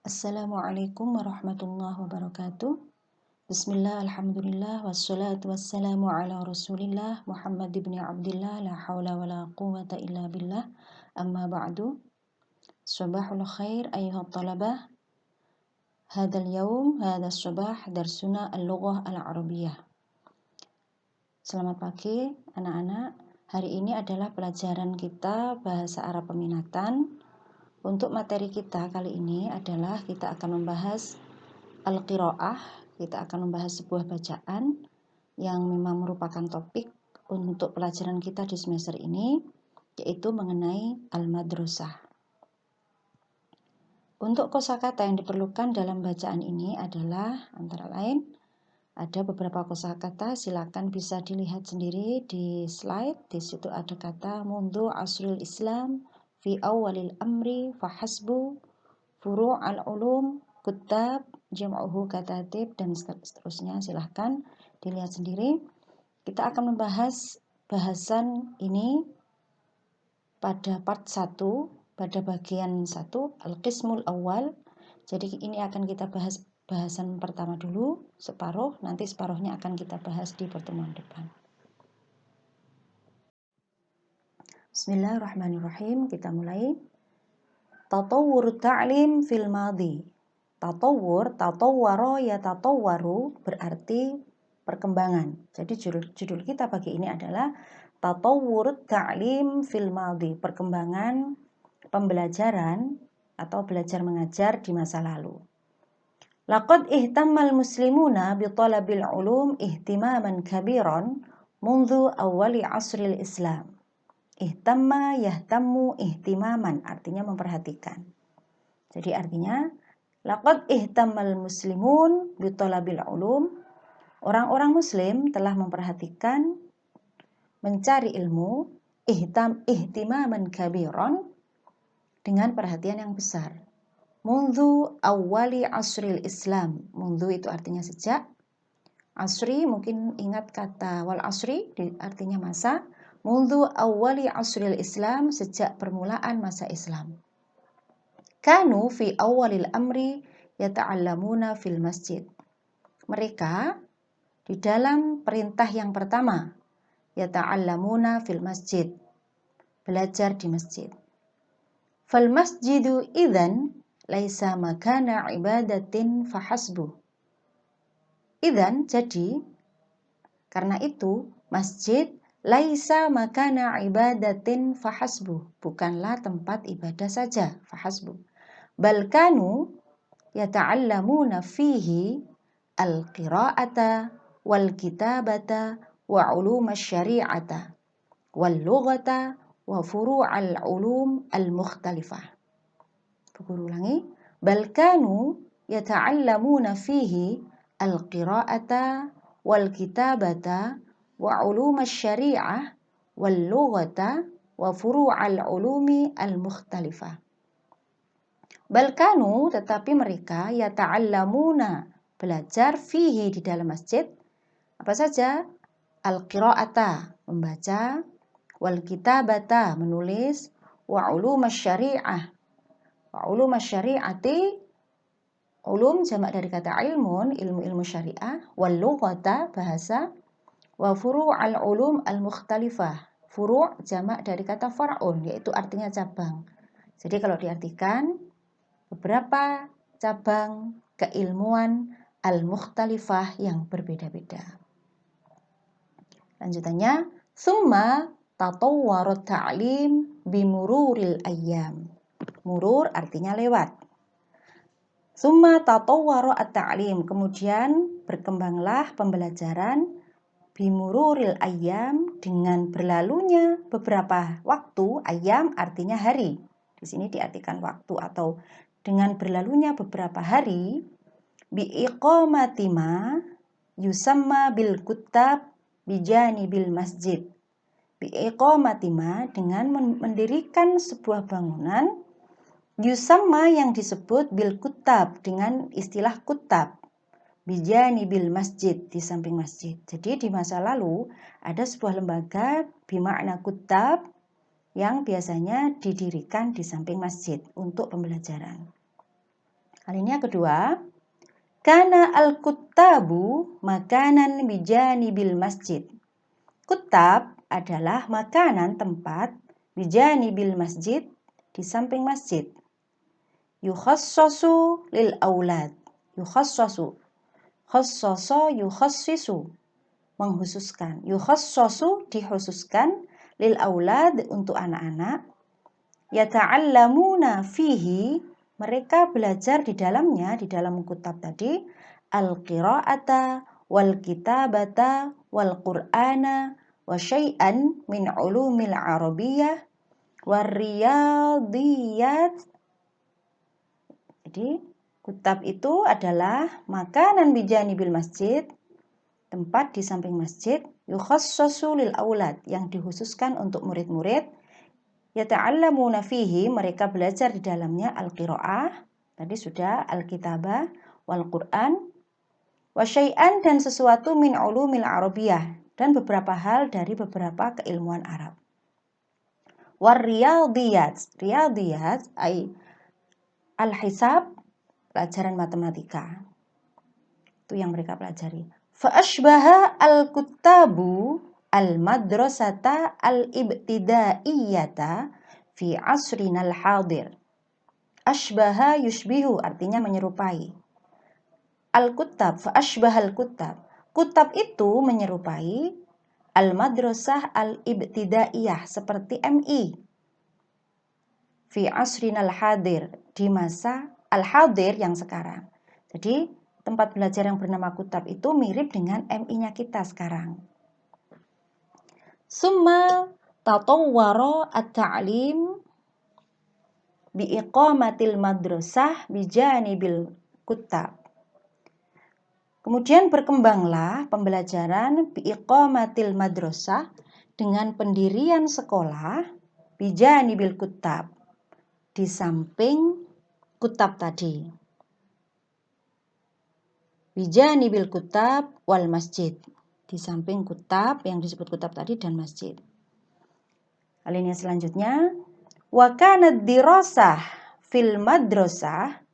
Assalamualaikum warahmatullahi wabarakatuh. Bismillah, alhamdulillah, wassalatu wassalamu ala rasulillah Muhammad ibn Abdillah, la hawla wa la quwata illa billah, amma ba'du. Sabahul khair ayuha talabah. Hadal yawm, hadal sabah, darsuna al-lughah al-arabiyah. Selamat pagi anak-anak. Hari ini adalah pelajaran kita bahasa Arab peminatan. Untuk materi kita kali ini adalah kita akan membahas al-qiraah. Kita akan membahas sebuah bacaan yang memang merupakan topik untuk pelajaran kita di semester ini, yaitu mengenai al-madrasah. Untuk kosakata yang diperlukan dalam bacaan ini adalah antara lain ada beberapa kosakata, silakan bisa dilihat sendiri di slide. Di situ ada kata mundu asrul Islam, fi awalil amri, fahasbu, furu' al-ulum, kutab, jam'uhu katatib, dan seterusnya. Silahkan dilihat sendiri. Kita akan membahas bahasan ini pada part 1, pada bagian 1, al-qismul awal. Jadi ini akan kita bahas bahasan pertama dulu, separuh, nanti separuhnya akan kita bahas di pertemuan depan. Bismillahirrahmanirrahim, kita mulai. Tatawwur ta'lim fil madhi. Tatawwur, tatawwara ya tatawwaru berarti perkembangan. Jadi judul kita pagi ini adalah Tatawwur ta'lim fil madhi, perkembangan pembelajaran atau belajar mengajar di masa lalu. Laqad ihtammal muslimuna bi talabil ulum ihtimaman kabiran mundu awali asril Islam. Ihtamma yahtammu ihtimaman artinya memperhatikan. Jadi artinya laqad ihtammal muslimun bi talabil ulum, orang-orang muslim telah memperhatikan mencari ilmu ihtimaman kabiran dengan perhatian yang besar. Mundu awali asril Islam. Mundu itu artinya sejak. Asri mungkin ingat kata wal asri artinya masa. Mundu awali asril Islam, sejak permulaan masa Islam. Kanu fi awalil amri yata'allamuna fil masjid. Mereka di dalam perintah yang pertama yata'allamuna fil masjid, belajar di masjid. Fal masjidu idzan laisa makana ibadatin fahasbu. Idzan, jadi karena itu masjid laisa makana ibadatin fahasbu, bukanlah tempat ibadah saja, fahasbu. Bal kanu yata'allamuna fihi al-qira'ata wal kitabata wa ulum asy-syari'ata wal lughata wa furu'al ulum al-mukhtalifah. Buku ulangi. Bal kanu yata'allamuna fihi al-qira'ata wal kitabata wa ulum asy-syari'ah wal lughata wa furu'al ulumi al-mukhtalifah. Bal kanu, tetapi mereka yata'allamuna, belajar fihi, di dalam masjid, apa saja? Al-qira'ata, membaca, wal kitabata, menulis, wa ulum asy-syari'ah. Wa ulum asy-syari'ati, ulum jamak dari kata ilmun, ilmu-ilmu syariah, wal lughata, bahasa, wa furu'al ulum al-mukhtalifah. Furu' jamak dari kata far'un, yaitu artinya cabang. Jadi kalau diartikan beberapa cabang keilmuan al-mukhtalifah yang berbeda-beda. Lanjutannya, summa tatawwarat ta'lim bimururil ayyam. Murur artinya lewat. Summa tatawwara at-ta'lim, kemudian berkembanglah pembelajaran bimururil ayyam, dengan berlalunya beberapa waktu. Ayyam artinya hari. Di sini diartikan waktu atau dengan berlalunya beberapa hari. Biiqamati ma yusamma bil kutab bijani bil masjid. Biiqamati ma, dengan mendirikan sebuah bangunan, yusamma yang disebut bil kutab, dengan istilah kutab, bijani bil masjid, di samping masjid. Jadi di masa lalu ada sebuah lembaga bimakna kutab yang biasanya didirikan di samping masjid untuk pembelajaran. Alinea kedua, kana al-kuttabu makanan bijanibil masjid. Kutab adalah makanan tempat bijanibil masjid, di samping masjid. Yukhassasu lil aulad. Yukhassasu. Khassaso yukhassisu. Menghususkan. Yukhassasu dikhususkan lil aulad untuk anak-anak. Yata'allamuna fihi, mereka belajar di dalamnya, di dalam kutab tadi, al-qira'ata wal kitabata wal qur'ana wa syai'an min ulumil arabiyyah war riyadiyat. Jadi kutab itu adalah makanan bijanibil masjid, tempat di samping masjid, yukhassasu lil aulad, yang dikhususkan untuk murid-murid. Yata'allamuna fihi, mereka belajar di dalamnya al-qira'ah, tadi sudah, al-kitabah, wal-Qur'an, wa syai'an, dan sesuatu min ulumil arabiyyah, dan beberapa hal dari beberapa keilmuan Arab. War riyadiyat, riyadiyat ay al-hisab, pelajaran matematika. Itu yang mereka pelajari. Fa asbaha al-kuttabu al-madrasata al-ibtidaiyata fi asrina al-hadir. Ashbaha yushbihu, artinya menyerupai. Al-kuttab, fa ashbaha al-kuttab. Kutab itu menyerupai al-madrasah al-ibtidaiyah, seperti MI. Fi asrina al-hadir, di masa al-hadir yang sekarang. Jadi tempat belajar yang bernama kutab itu mirip dengan MI-nya kita sekarang. Summa tatawwara at-ta'lim biiqamatil madrasah bijanibil kutab. Kemudian berkembanglah pembelajaran biiqamatil madrasah, dengan pendirian sekolah, bijanibil kutab, di samping kutab tadi. Bijanibil kutab wal masjid, di samping kutab yang disebut kutab tadi dan masjid. Alinea selanjutnya, wa kanad dirasah fil madrasah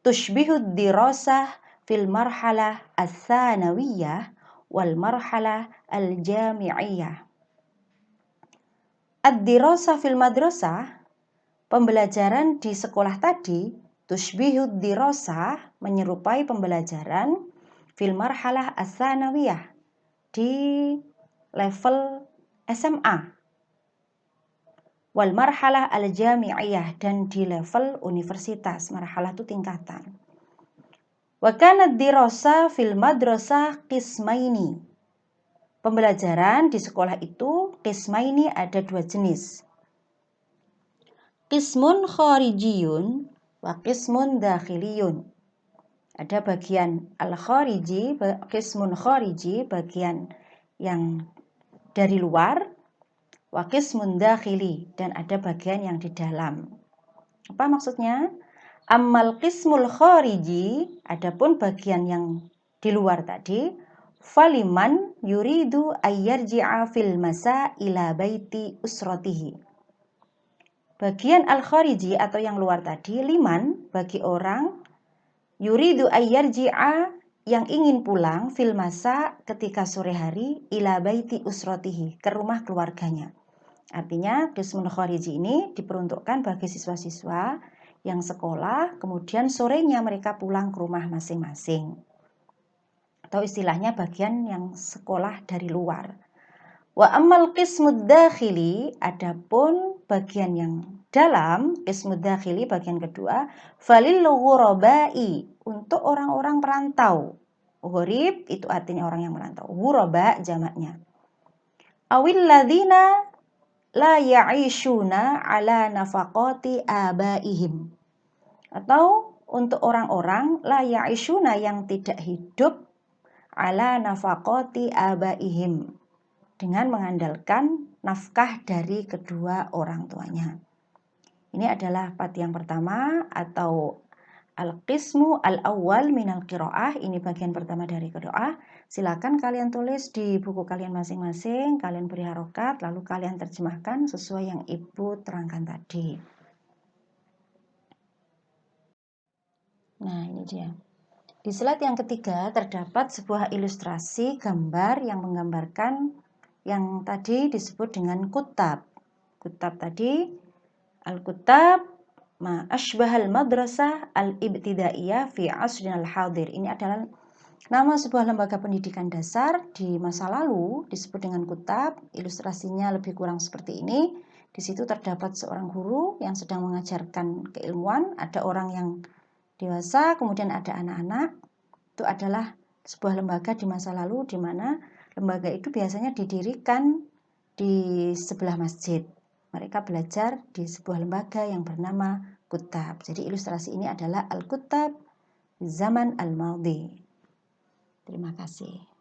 tushbihud dirasah fil marhalah ats-tsanawiyah wal marhalah al-jami'iyah. Ad-dirasah fil madrasah, pembelajaran di sekolah tadi, tushbihud dirasah, menyerupai pembelajaran fil marhalah ats-tsanawiyah, di level SMA, wal marhalah al-jami'iyah, dan di level universitas. Marhalah itu tingkatan. Wa kanad dirasah fil madrasah qismaini. Pembelajaran di sekolah itu qismaini, ada dua jenis. Qismun kharijiyun wa qismun dakhiliyun. Ada bagian al-khariji, qismun khariji, bagian yang dari luar, wa qismun dakhili, dan ada bagian yang di dalam. Apa maksudnya? Ammal qismul khariji, adapun bagian yang di luar tadi, faliman yuridu ayyarji'a fil masa ila baiti usratihi. Bagian al-khariji atau yang luar tadi, liman, bagi orang yuridu ayyarji'a, yang ingin pulang fil masa, ketika sore hari, ila baiti usratihi, ke rumah keluarganya. Artinya qismul khariji ini diperuntukkan bagi siswa-siswa yang sekolah, kemudian sorenya mereka pulang ke rumah masing-masing. Atau istilahnya bagian yang sekolah dari luar. Wa ammal qismud dakhili, adapun bagian yang dalam, qismud dakhili bagian kedua, falil ghurabai, untuk orang-orang perantau. Ghurib itu artinya orang yang merantau. Ghuraba jamaknya. Awil ladzina la ya'ishuna ala nafaqati abaihim. Atau untuk orang-orang la ya'ishuna, yang tidak hidup ala nafaqati abaihim, dengan mengandalkan nafkah dari kedua orang tuanya. Ini adalah part yang pertama atau al-qismu al-awwal minal qiraah. Ini bagian pertama dari qiraah. Silakan kalian tulis di buku kalian masing-masing, kalian beri harokat, lalu kalian terjemahkan sesuai yang Ibu terangkan tadi. Nah, ini dia. Di slide yang ketiga terdapat sebuah ilustrasi gambar yang menggambarkan yang tadi disebut dengan kutab. Kutab tadi, al-kutab ma asbahal madrasah al-ibtidaiyah fi asrinal hadir. Ini adalah nama sebuah lembaga pendidikan dasar di masa lalu disebut dengan kutab. Ilustrasinya lebih kurang seperti ini. Di situ terdapat seorang guru yang sedang mengajarkan keilmuan, ada orang yang dewasa, kemudian ada anak-anak. Itu adalah sebuah lembaga di masa lalu di mana lembaga itu biasanya didirikan di sebelah masjid. Mereka belajar di sebuah lembaga yang bernama kutab. Jadi ilustrasi ini adalah al-kutab zaman al-madhi. Terima kasih.